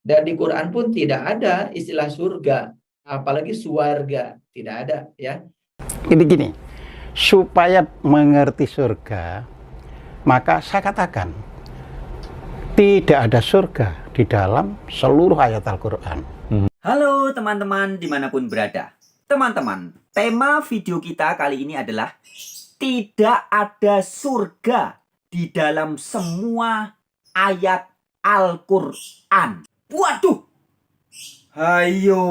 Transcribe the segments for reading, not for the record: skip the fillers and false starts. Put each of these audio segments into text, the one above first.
Dan di Quran pun tidak ada istilah surga, apalagi suarga, tidak ada ya. Gini, supaya mengerti surga, maka saya katakan tidak ada surga di dalam seluruh ayat Al-Quran. Halo teman-teman dimanapun berada. Teman-teman, tema video kita kali ini adalah tidak ada surga di dalam semua ayat Al-Quran. Waduh! Hayo!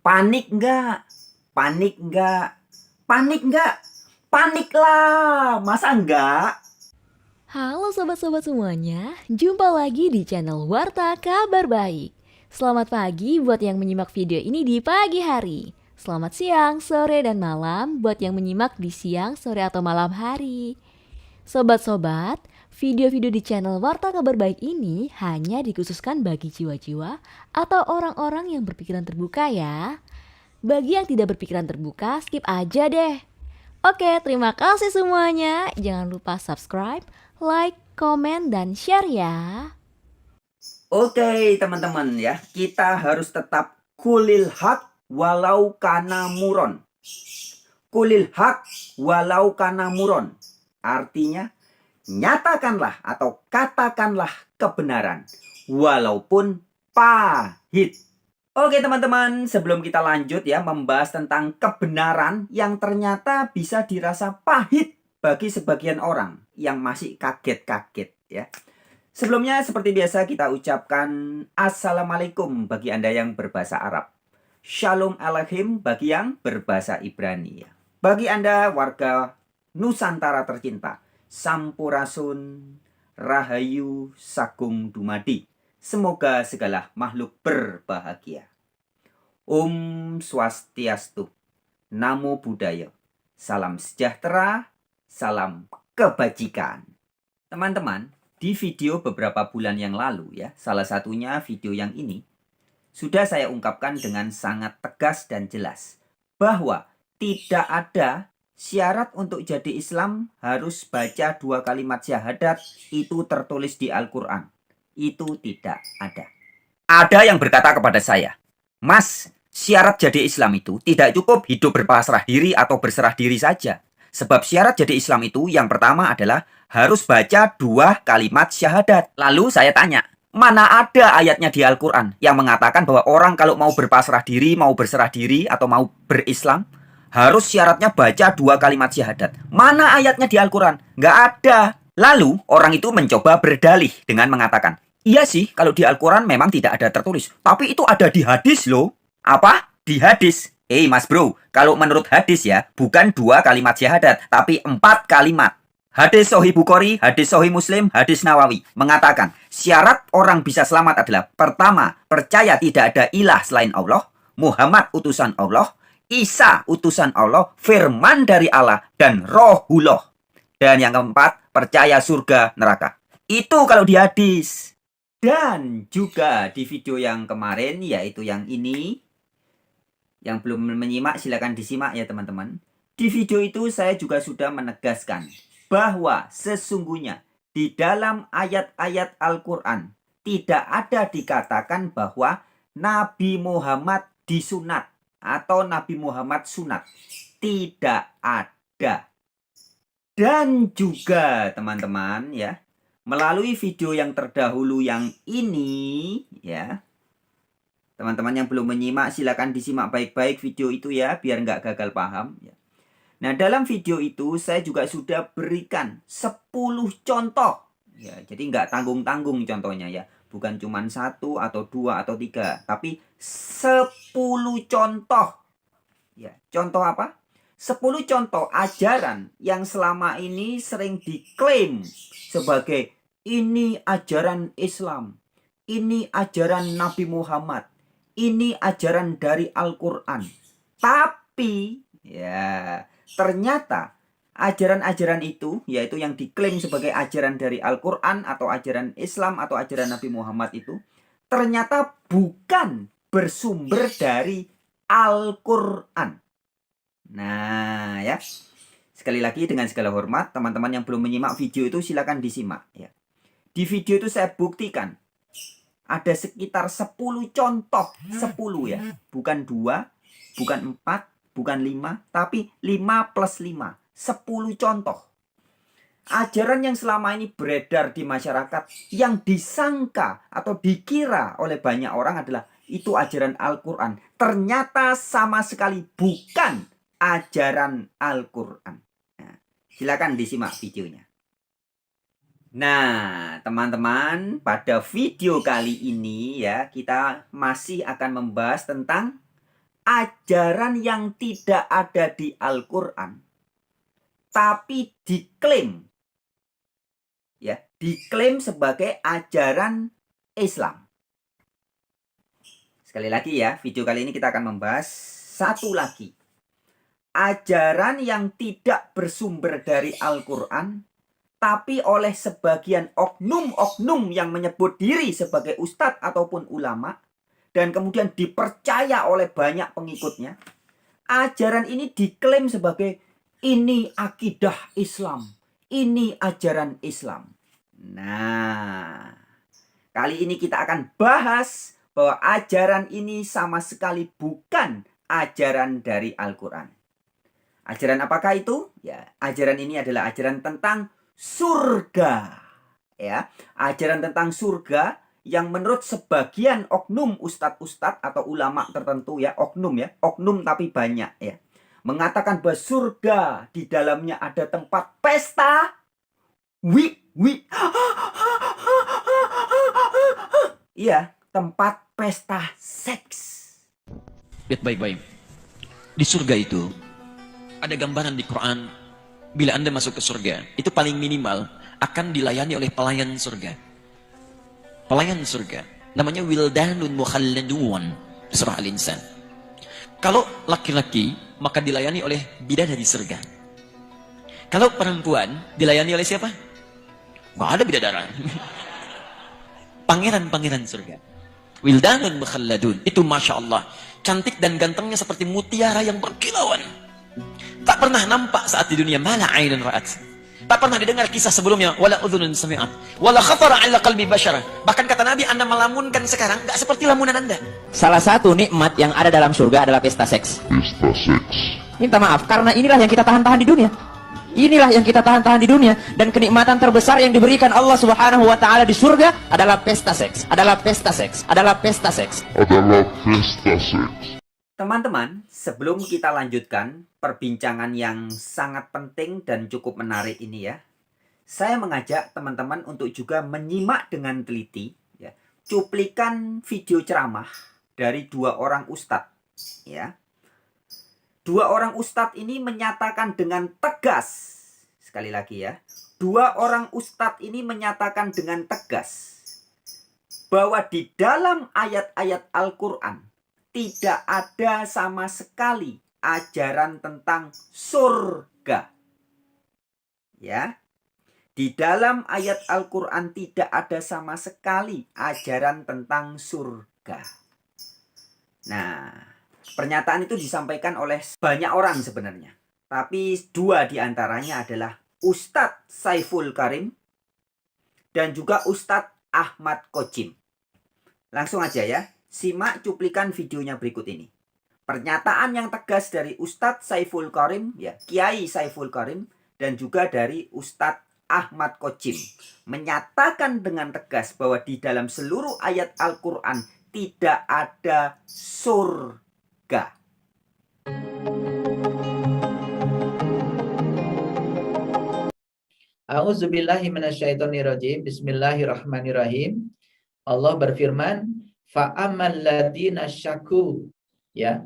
Panik nggak? Panik nggak? Panik nggak? Paniklah! Masa enggak? Halo sobat-sobat semuanya, jumpa lagi di channel Warta Kabar Baik. Selamat pagi buat yang menyimak video ini di pagi hari. Selamat siang, sore, dan malam buat yang menyimak di siang, sore, atau malam hari. Sobat-sobat, video-video di channel Warta Kabar Baik ini hanya dikhususkan bagi jiwa-jiwa atau orang-orang yang berpikiran terbuka ya. Bagi yang tidak berpikiran terbuka, skip aja deh. Oke, terima kasih semuanya. Jangan lupa subscribe, like, komen, dan share ya. Oke teman-teman ya, kita harus tetap kulil haq walau kana muron. Kulil haq walau kana muron. Artinya, nyatakanlah atau katakanlah kebenaran walaupun pahit. Oke teman-teman, sebelum kita lanjut ya membahas tentang kebenaran yang ternyata bisa dirasa pahit bagi sebagian orang yang masih kaget-kaget ya. Sebelumnya seperti biasa kita ucapkan Assalamualaikum bagi Anda yang berbahasa Arab. Shalom Aleichem bagi yang berbahasa Ibrani ya. Bagi Anda warga Nusantara tercinta, Sampurasun, Rahayu, Sagung Dumadi. Semoga segala makhluk berbahagia. Om Swastiastu, Namo Buddhaya, salam sejahtera, salam kebajikan. Teman-teman, di video beberapa bulan yang lalu ya, salah satunya video yang ini, sudah saya ungkapkan dengan sangat tegas dan jelas bahwa tidak ada syarat untuk jadi Islam harus baca 2 kalimat syahadat itu tertulis di Al-Quran. Itu tidak ada. Ada yang berkata kepada saya, Mas, syarat jadi Islam itu tidak cukup hidup berpasrah diri atau berserah diri saja. Sebab syarat jadi Islam itu yang pertama adalah harus baca 2 kalimat syahadat. Lalu saya tanya, mana ada ayatnya di Al-Quran yang mengatakan bahwa orang kalau mau berpasrah diri, mau berserah diri, atau mau berislam, harus syaratnya baca 2 kalimat syahadat. Mana ayatnya di Al-Quran? Nggak ada. Lalu orang itu mencoba berdalih dengan mengatakan, iya sih kalau di Al-Quran memang tidak ada tertulis. Tapi itu ada di hadis loh. Apa? Di hadis? Mas bro, kalau menurut hadis ya, bukan 2 kalimat syahadat, tapi 4 kalimat. Hadis Sahih Bukhari, hadis Sahih Muslim, hadis Nawawi mengatakan syarat orang bisa selamat adalah pertama, percaya tidak ada ilah selain Allah, Muhammad utusan Allah, Isa utusan Allah, firman dari Allah, dan Rohullah. Dan yang keempat, percaya surga neraka. Itu kalau di hadis. Dan juga di video yang kemarin, yaitu yang ini, yang belum menyimak silakan disimak ya teman-teman. Di video itu saya juga sudah menegaskan bahwa sesungguhnya di dalam ayat-ayat Al-Quran tidak ada dikatakan bahwa Nabi Muhammad disunat atau Nabi Muhammad sunat. Tidak ada. Dan juga teman-teman ya, melalui video yang terdahulu yang ini ya, teman-teman yang belum menyimak silakan disimak baik-baik video itu ya, biar nggak gagal paham ya. Nah dalam video itu saya juga sudah berikan 10 contoh ya, jadi nggak tanggung-tanggung contohnya ya, bukan cuma 1 atau 2 atau 3, tapi 10 contoh ya. Contoh apa? 10 contoh ajaran yang selama ini sering diklaim sebagai ini ajaran Islam, ini ajaran Nabi Muhammad, ini ajaran dari Al-Quran. Tapi ya ternyata ajaran-ajaran itu, yaitu yang diklaim sebagai ajaran dari Al-Quran atau ajaran Islam atau ajaran Nabi Muhammad itu, ternyata bukan bersumber dari Al-Quran. Nah ya, sekali lagi dengan segala hormat, teman-teman yang belum menyimak video itu silakan disimak ya. Di video itu saya buktikan ada sekitar 10 contoh, 10 ya. Bukan 2, bukan 4, bukan 5, tapi 5 plus 5, 10 contoh. Ajaran yang selama ini beredar di masyarakat yang disangka atau dikira oleh banyak orang adalah itu ajaran Al-Quran. Ternyata sama sekali bukan ajaran Al-Quran. Nah, silakan disimak videonya. Nah, teman-teman, pada video kali ini ya, kita masih akan membahas tentang ajaran yang tidak ada di Al-Quran, tapi diklaim sebagai ajaran Islam. Sekali lagi ya, video kali ini kita akan membahas satu lagi. Ajaran yang tidak bersumber dari Al-Quran, tapi oleh sebagian oknum-oknum yang menyebut diri sebagai ustadz ataupun ulama, dan kemudian dipercaya oleh banyak pengikutnya. Ajaran ini diklaim sebagai ini akidah Islam, ini ajaran Islam. Nah, kali ini kita akan bahas bahwa ajaran ini sama sekali bukan ajaran dari Al-Quran. Ajaran apakah itu? Ya, ajaran ini adalah ajaran tentang surga. Ya, ajaran tentang surga yang menurut sebagian oknum ustadz-ustadz atau ulama tertentu ya, oknum tapi banyak ya, mengatakan bahwa surga di dalamnya ada tempat pesta, iya, tempat pesta seks. Lihat baik-baik. Di surga itu ada gambaran di Quran, bila Anda masuk ke surga, itu paling minimal akan dilayani oleh pelayan surga. Pelayan surga namanya wildanun mukhalladun, surah Al-Insan. Kalau laki-laki maka dilayani oleh bidadari surga. Kalau perempuan dilayani oleh siapa? Nggak ada bidadara. Pangeran-pangeran surga. Wildanun mukhalladun, itu masya Allah, cantik dan gantengnya seperti mutiara yang berkilauan. Tak pernah nampak saat di dunia, mala ainun ra'at. Tak pernah didengar kisah sebelumnya, wala udhunun sami'at, wala khatara 'ala qalbi bashara. Bahkan kata Nabi, Anda melamunkan sekarang enggak seperti lamunan Anda. Salah satu nikmat yang ada dalam surga adalah pesta seks. Pesta seks. Minta maaf, karena inilah yang kita tahan-tahan di dunia. Inilah yang kita tahan-tahan di dunia. Dan kenikmatan terbesar yang diberikan Allah Subhanahu wa ta'ala di surga adalah pesta seks. Adalah pesta seks. Adalah pesta seks. Adalah pesta seks. Teman-teman, sebelum kita lanjutkan perbincangan yang sangat penting dan cukup menarik ini ya, saya mengajak teman-teman untuk juga menyimak dengan teliti ya, cuplikan video ceramah dari 2 orang ustadz ya. 2 orang ustadz ini menyatakan dengan tegas, sekali lagi ya, 2 orang ustadz ini menyatakan dengan tegas bahwa di dalam ayat-ayat Al-Quran tidak ada sama sekali ajaran tentang surga. Ya. Di dalam ayat Al-Quran tidak ada sama sekali ajaran tentang surga. Nah, pernyataan itu disampaikan oleh banyak orang sebenarnya. Tapi 2 diantaranya adalah Ustadz Saiful Karim dan juga Ustadz Ahmad Qosim. Langsung aja ya. Simak cuplikan videonya berikut ini. Pernyataan yang tegas dari Ustadz Saiful Karim, ya, Kiai Saiful Karim, dan juga dari Ustadz Ahmad Qosim, menyatakan dengan tegas bahwa di dalam seluruh ayat Al-Quran tidak ada surga. A'udzubillahi minasyaitonirrajim. Bismillahirrahmanirrahim. Allah berfirman, fa'amal ladina syaku, ya.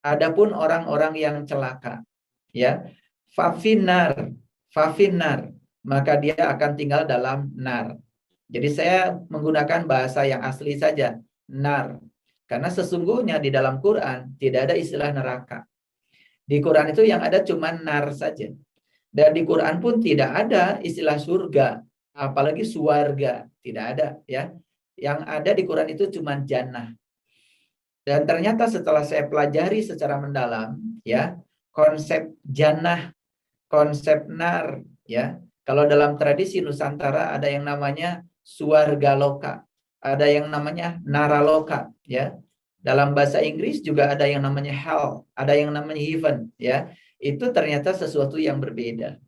Adapun orang-orang yang celaka, ya, fafinar, maka dia akan tinggal dalam nar. Jadi saya menggunakan bahasa yang asli saja, nar. Karena sesungguhnya di dalam Quran tidak ada istilah neraka. Di Quran itu yang ada cuma nar saja. Dan di Quran pun tidak ada istilah surga, apalagi suarga, tidak ada, ya. Yang ada di Quran itu cuma jannah. Dan ternyata setelah saya pelajari secara mendalam, ya, konsep jannah, konsep nar, ya. Kalau dalam tradisi Nusantara ada yang namanya suarga loka. ada yang namanya naraloka, ya. Dalam bahasa Inggris juga ada yang namanya hell, ada yang namanya heaven, ya. Itu ternyata sesuatu yang berbeda.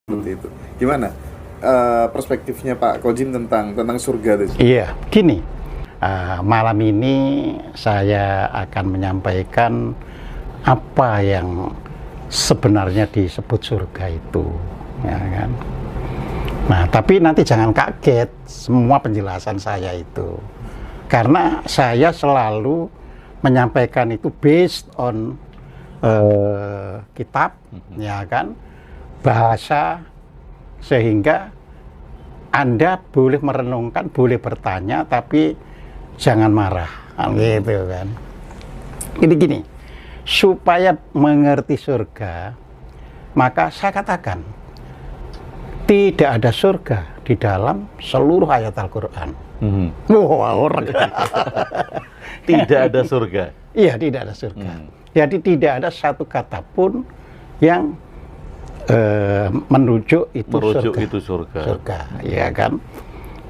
Seperti itu. Gimana perspektifnya Pak Kojim tentang surga itu? Iya, gini. Malam ini saya akan menyampaikan apa yang sebenarnya disebut surga itu, ya kan? Nah, tapi nanti jangan kaget semua penjelasan saya itu, karena saya selalu menyampaikan itu based on kitab, ya kan, bahasa, sehingga Anda boleh merenungkan, boleh bertanya, tapi jangan marah, gitu kan. Ini gini, supaya mengerti surga, maka saya katakan tidak ada surga di dalam seluruh ayat Al-Quran. Wow, Tidak ada surga. Iya, tidak ada surga. Jadi tidak ada satu kata pun yang merujuk itu surga. Surga, ya kan.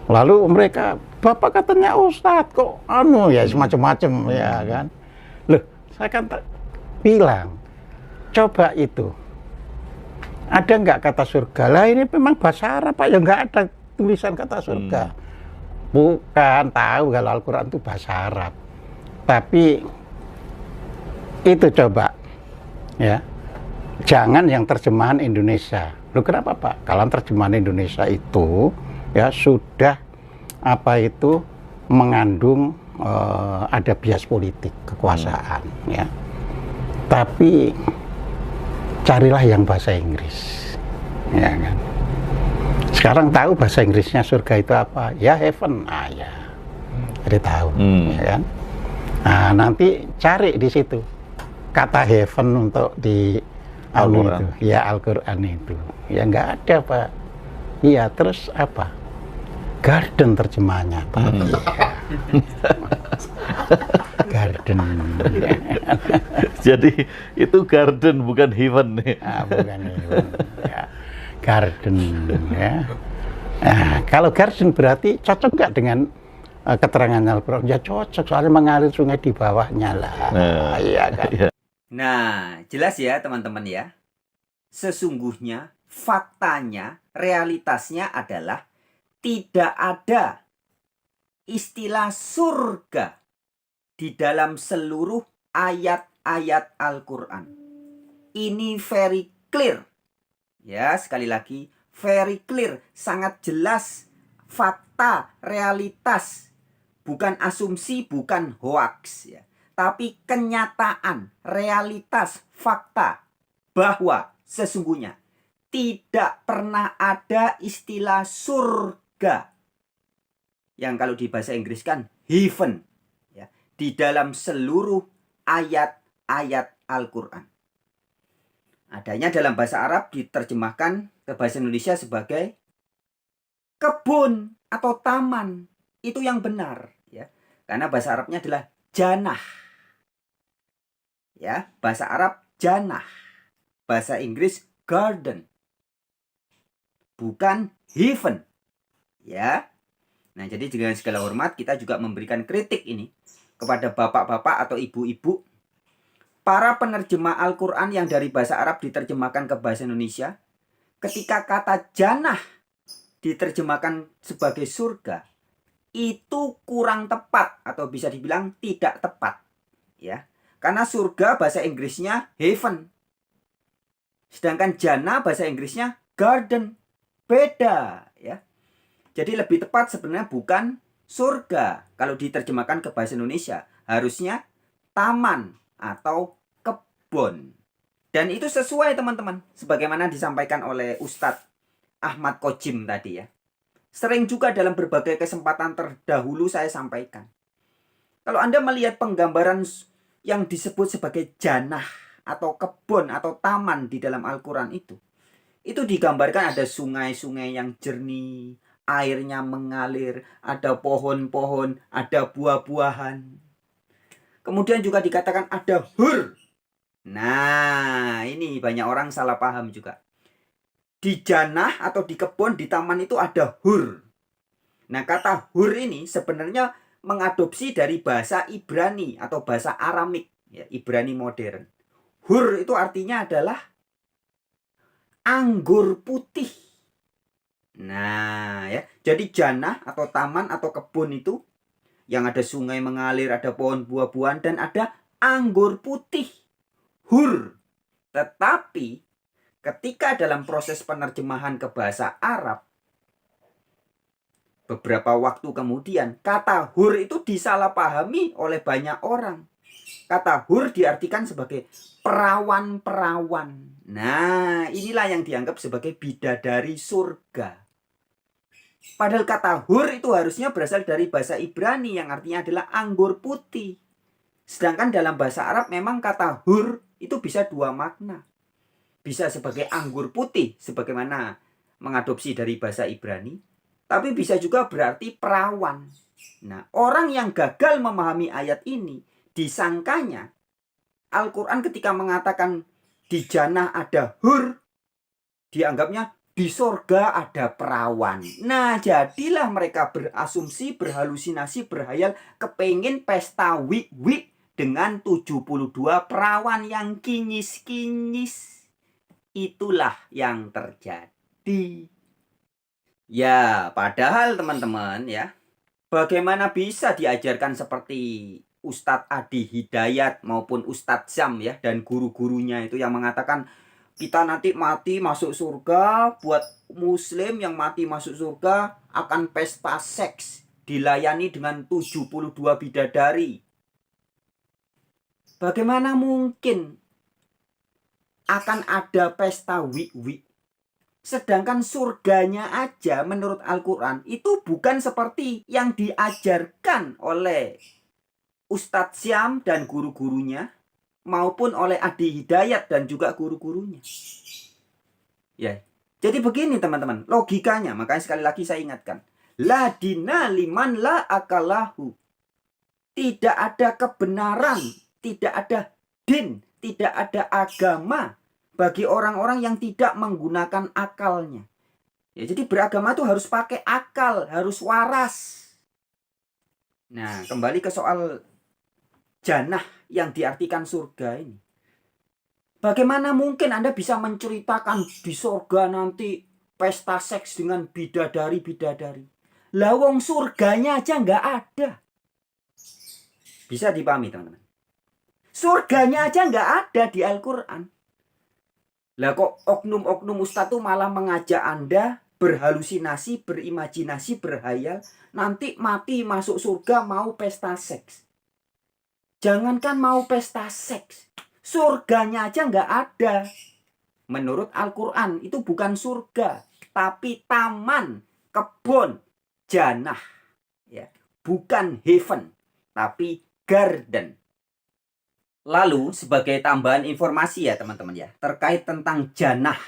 Lalu mereka, Bapak katanya Ustadz kok ya semacam-macam, ya kan. Loh, saya kan bilang, coba itu ada nggak kata surga? Lah ini memang bahasa Arab Pak, ya nggak ada tulisan kata surga. Bukan, tahu kalau Al-Quran itu bahasa Arab, tapi itu coba, ya, jangan yang terjemahan Indonesia. Loh kenapa Pak? Kalau terjemahan Indonesia itu ya sudah mengandung ada bias politik kekuasaan, ya. Tapi carilah yang bahasa Inggris, ya kan. Sekarang tahu bahasa Inggrisnya surga itu apa? Ya heaven, ya. Jadi tahu, ya kan. Nah, nanti cari di situ kata heaven untuk di Al-Quran. Ya Al-Quran itu, ya nggak ada Pak. Iya, terus apa? Garden terjemahannya Pak. Garden. Jadi itu garden bukan heaven nih. Bukan heaven. Ya. Garden, ya. Nah, kalau garden berarti cocok nggak dengan keterangan Al-Quran? Ya cocok, soalnya mengalir sungai di bawahnya lah. Iya kan. Nah, jelas ya teman-teman ya. Sesungguhnya, faktanya, realitasnya adalah tidak ada istilah surga di dalam seluruh ayat-ayat Al-Quran. Ini very clear. Ya, sekali lagi, very clear. Sangat jelas, fakta, realitas. Bukan asumsi, bukan hoax. Ya. Tapi kenyataan, realitas, fakta. Bahwa sesungguhnya tidak pernah ada istilah surga. Yang kalau di bahasa Inggris kan heaven. Ya, di dalam seluruh ayat-ayat Al-Quran. Adanya dalam bahasa Arab diterjemahkan ke bahasa Indonesia sebagai kebun atau taman. Itu yang benar. Ya. Karena bahasa Arabnya adalah janah. Ya, bahasa Arab janah. Bahasa Inggris garden. Bukan heaven. Ya. Nah, jadi dengan segala hormat kita juga memberikan kritik ini kepada bapak-bapak atau ibu-ibu, para penerjemah Al-Quran yang dari bahasa Arab diterjemahkan ke bahasa Indonesia. Ketika kata janah diterjemahkan sebagai surga, itu kurang tepat atau bisa dibilang tidak tepat, ya. Karena surga bahasa Inggrisnya heaven, sedangkan jannah bahasa Inggrisnya garden, beda, ya. Jadi lebih tepat sebenarnya bukan surga kalau diterjemahkan ke bahasa Indonesia, harusnya taman atau kebun. Dan itu sesuai teman-teman, sebagaimana disampaikan oleh Ustadz Ahmad Kojim tadi, ya. Sering juga dalam berbagai kesempatan terdahulu saya sampaikan. Kalau Anda melihat penggambaran yang disebut sebagai jannah atau kebun atau taman di dalam Al-Quran itu digambarkan ada sungai-sungai yang jernih, airnya mengalir, ada pohon-pohon, ada buah-buahan. Kemudian juga dikatakan ada hur. Nah, ini banyak orang salah paham juga. Di jannah atau di kebun, di taman itu ada hur. Nah, kata hur ini sebenarnya mengadopsi dari bahasa Ibrani atau bahasa Aramik, ya, Ibrani modern. Hur itu artinya adalah anggur putih. Nah, ya. Jadi jannah atau taman atau kebun itu yang ada sungai mengalir, ada pohon buah-buahan, dan ada anggur putih. Hur. Tetapi ketika dalam proses penerjemahan ke bahasa Arab, beberapa waktu kemudian, kata hur itu disalahpahami oleh banyak orang. Kata hur diartikan sebagai perawan-perawan. Nah, inilah yang dianggap sebagai bidadari surga. Padahal kata hur itu harusnya berasal dari bahasa Ibrani yang artinya adalah anggur putih. Sedangkan dalam bahasa Arab memang kata hur itu bisa dua makna. Bisa sebagai anggur putih, sebagaimana mengadopsi dari bahasa Ibrani. Tapi bisa juga berarti perawan. Nah, orang yang gagal memahami ayat ini, disangkanya Al-Quran ketika mengatakan di jannah ada hur, dianggapnya di sorga ada perawan. Nah, jadilah mereka berasumsi, berhalusinasi, berhayal, kepengin pesta wik-wik dengan 72 perawan yang kinyis-kinyis. Itulah yang terjadi. Ya, padahal teman-teman ya, bagaimana bisa diajarkan seperti Ustadz Adi Hidayat maupun Ustadz Zam ya, dan guru-gurunya itu yang mengatakan kita nanti mati masuk surga, buat muslim yang mati masuk surga akan pesta seks, dilayani dengan 72 bidadari. Bagaimana mungkin akan ada pesta wik-wik? Sedangkan surganya aja menurut Al-Quran itu bukan seperti yang diajarkan oleh Ustadz Syam dan guru-gurunya, maupun oleh Adi Hidayat dan juga guru-gurunya. Ya, jadi begini teman-teman, logikanya. Makanya sekali lagi saya ingatkan, la dina liman la akalahu. Tidak ada kebenaran, tidak ada din, tidak ada agama bagi orang-orang yang tidak menggunakan akalnya. Ya, jadi beragama itu harus pakai akal, harus waras. Nah, kembali ke soal jannah yang diartikan surga ini. Bagaimana mungkin Anda bisa menceritakan di surga nanti pesta seks dengan bidadari-bidadari? Lah wong surganya aja nggak ada. Bisa dipahami teman-teman? Surganya aja nggak ada di Al-Quran. Lah kok oknum-oknum ustadz tuh malah mengajak Anda berhalusinasi, berimajinasi, berhayal, nanti mati masuk surga mau pesta seks. Jangankan mau pesta seks, surganya aja nggak ada. Menurut Al-Quran itu bukan surga, tapi taman, kebun, jannah. Ya, bukan heaven, tapi garden. Lalu sebagai tambahan informasi ya teman-teman ya, terkait tentang jannah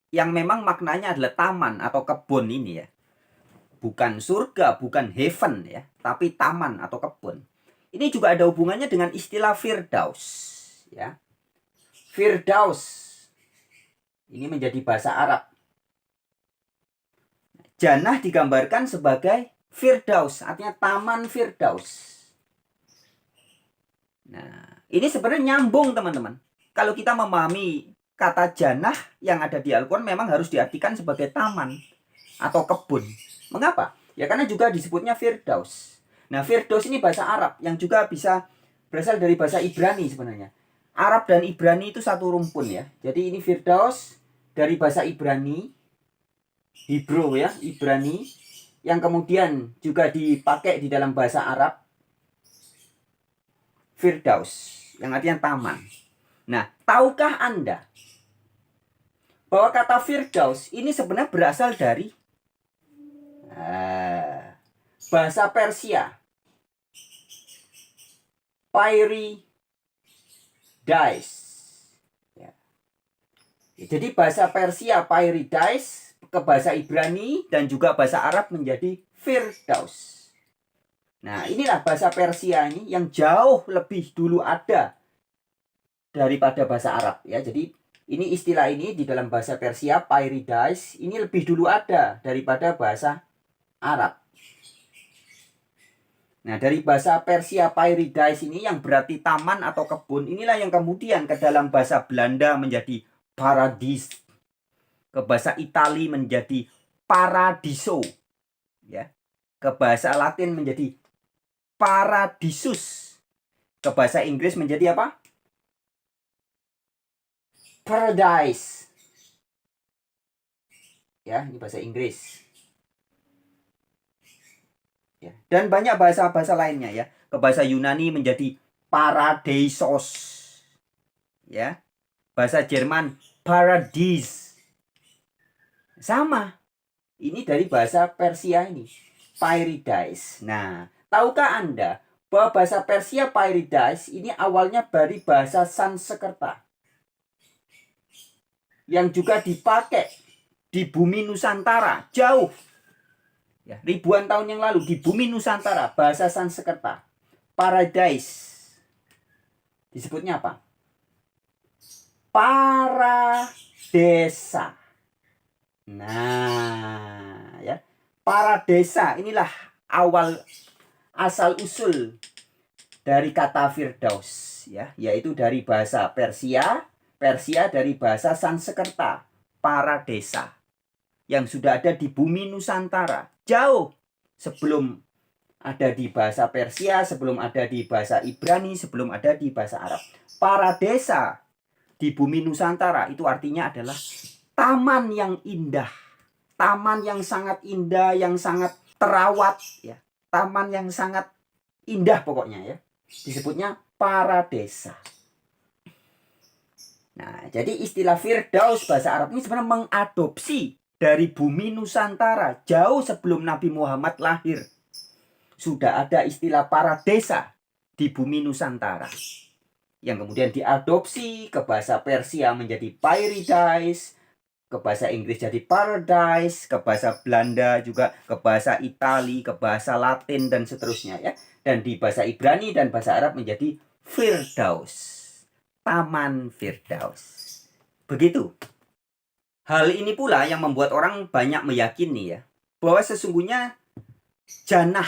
yang memang maknanya adalah taman atau kebun ini ya. Bukan surga, bukan heaven ya, tapi taman atau kebun. Ini juga ada hubungannya dengan istilah Firdaus ya. Firdaus ini menjadi bahasa Arab. Jannah digambarkan sebagai Firdaus, artinya taman Firdaus. Nah, ini sebenarnya nyambung teman-teman. Kalau kita memahami kata jannah yang ada di Al-Quran memang harus diartikan sebagai taman atau kebun. Mengapa? Ya karena juga disebutnya Firdaus. Nah, Firdaus ini bahasa Arab yang juga bisa berasal dari bahasa Ibrani sebenarnya. Arab dan Ibrani itu satu rumpun ya. Jadi ini Firdaus dari bahasa Ibrani, Hebrew ya, Ibrani, yang kemudian juga dipakai di dalam bahasa Arab. Firdaus, yang artinya taman. Nah, tahukah Anda bahwa kata Firdaus ini sebenarnya berasal dari bahasa Persia, Paradise. Ya. Jadi bahasa Persia Paradise ke bahasa Ibrani dan juga bahasa Arab menjadi Firdaus. Nah, inilah bahasa Persia ini yang jauh lebih dulu ada daripada bahasa Arab ya. Jadi ini istilah ini di dalam bahasa Persia Paradise ini lebih dulu ada daripada bahasa Arab. Nah, dari bahasa Persia Paradise ini yang berarti taman atau kebun, inilah yang kemudian ke dalam bahasa Belanda menjadi paradis, ke bahasa Itali menjadi paradiso, ya, ke bahasa Latin menjadi paradisus, ke bahasa Inggris menjadi apa? Paradise. Ya, ini bahasa Inggris. Ya, dan banyak bahasa-bahasa lainnya ya. Ke bahasa Yunani menjadi paradeisos. Ya. Bahasa Jerman paradis. Sama. Ini dari bahasa Persia ini. Paradise. Nah, tahukah Anda bahwa bahasa Persia paradise ini awalnya dari bahasa Sanskerta yang juga dipakai di bumi Nusantara jauh ya, ribuan tahun yang lalu di bumi Nusantara. Bahasa Sanskerta paradise disebutnya apa? Paradesa. Nah ya, paradesa inilah awal asal usul dari kata Firdaus ya, yaitu dari bahasa Persia dari bahasa Sanskerta paradesa yang sudah ada di bumi Nusantara jauh sebelum ada di bahasa Persia, sebelum ada di bahasa Ibrani, sebelum ada di bahasa Arab. Paradesa di bumi Nusantara itu artinya adalah taman yang indah, taman yang sangat indah, yang sangat terawat ya, taman yang sangat indah pokoknya ya, disebutnya paradesa. Nah, jadi istilah Firdaus bahasa Arab ini sebenarnya mengadopsi dari bumi Nusantara jauh sebelum Nabi Muhammad lahir. Sudah ada istilah paradesa di bumi Nusantara yang kemudian diadopsi ke bahasa Persia menjadi paradise, ke bahasa Inggris jadi paradise, ke bahasa Belanda juga, ke bahasa Itali, ke bahasa Latin dan seterusnya ya. Dan di bahasa Ibrani dan bahasa Arab menjadi Firdaus. Taman Firdaus. Begitu. Hal ini pula yang membuat orang banyak meyakini ya, bahwa sesungguhnya jannah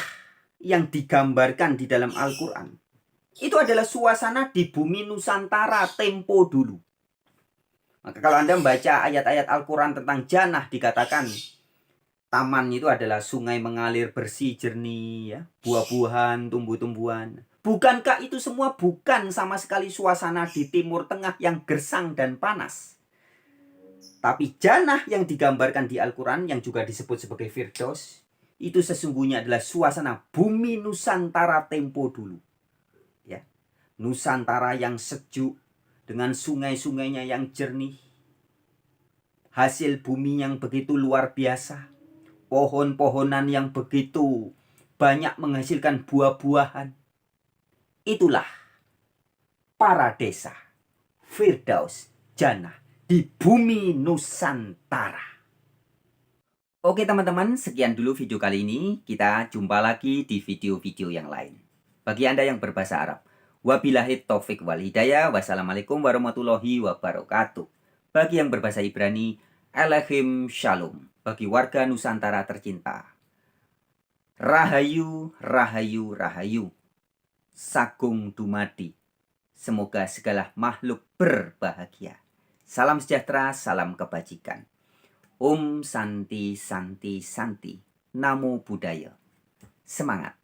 yang digambarkan di dalam Al-Quran itu adalah suasana di bumi Nusantara tempo dulu. Maka kalau Anda membaca ayat-ayat Al-Quran tentang jannah, dikatakan taman itu adalah sungai mengalir bersih jernih ya, buah-buahan, tumbuh-tumbuhan. Bukankah itu semua bukan sama sekali suasana di Timur Tengah yang gersang dan panas? Tapi jannah yang digambarkan di Al-Quran yang juga disebut sebagai Firdaus, itu sesungguhnya adalah suasana bumi Nusantara tempo dulu. Ya. Nusantara yang sejuk dengan sungai-sungainya yang jernih. Hasil bumi yang begitu luar biasa. Pohon-pohonan yang begitu banyak menghasilkan buah-buahan. Itulah paradesa, Firdaus, jannah di bumi Nusantara. Oke teman-teman, sekian dulu video kali ini. Kita jumpa lagi di video-video yang lain. Bagi Anda yang berbahasa Arab, wabillahi taufik wal hidayah. Wassalamualaikum warahmatullahi wabarakatuh. Bagi yang berbahasa Ibrani, Alaikum Shalom. Bagi warga Nusantara tercinta, Rahayu, Rahayu, Rahayu. Sagung dumadi. Semoga segala makhluk berbahagia. Salam sejahtera, salam kebajikan. Om Santi Santi Santi. Namo Buddhaya. Semangat.